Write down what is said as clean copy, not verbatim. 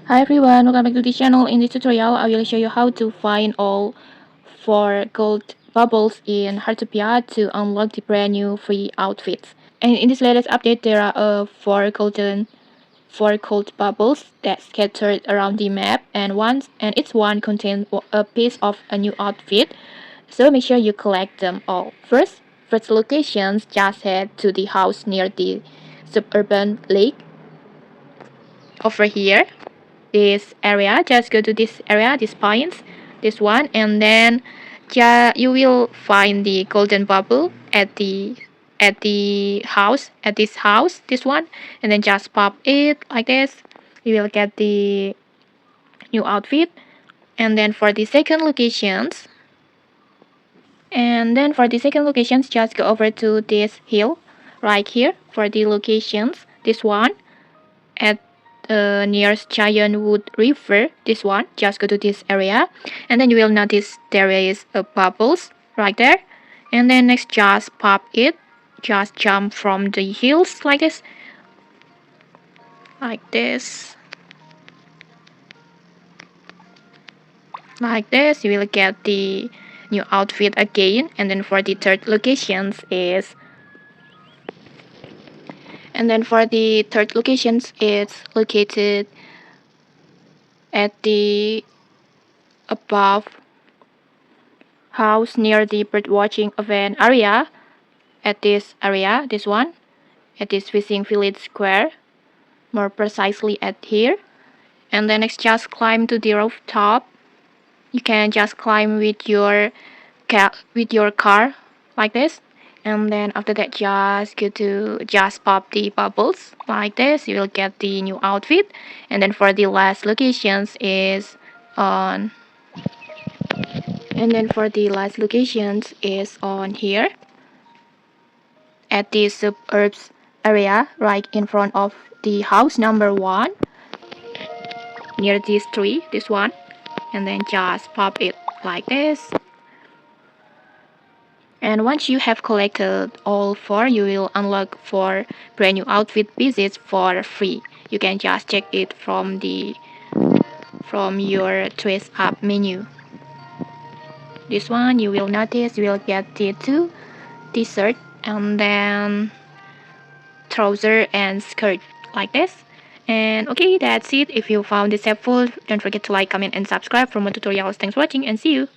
Hi everyone, welcome back to this channel. In this tutorial, I will show you how to find all 4 gold bubbles in Heartopia to unlock the brand new free outfits. And in this latest update, there are 4 gold bubbles that scattered around the map, and each one contains a piece of a new outfit. So make sure you collect them all. First locations, just head to the house near the suburban lake over here. This area, just go to this area, this points, this one, and then you will find the golden bubble at the house, at this house, this one, and then just pop it like this. You will get the new outfit. And then for the second locations, just go over to this hill right here for the locations, this one at nearest Giant Wood River, this one, just go to this area, and then you will notice there is a bubbles right there. And then next, just pop it, just jump from the hills like this, like this, like this. You will get the new outfit again. And then for the third locations is it's located at the above house near the bird watching event area, at this area, this one, at this fishing village square, more precisely at here. And then next, just climb to the rooftop. You can just climb with your car like this. And then after that, just pop the bubbles like this. You will get the new outfit. And then for the last locations is on here at the suburbs area, right in front of the house number 1, near this tree, this one. And then just pop it like this. And once you have collected all 4, you will unlock 4 brand new outfit pieces for free. You can just check it from your trace up menu. This one, you will notice you will get the 2 t-shirt and then trouser and skirt like this. And okay, that's it. If you found this helpful, don't forget to like, comment, and subscribe for more tutorials. Thanks for watching, and see you.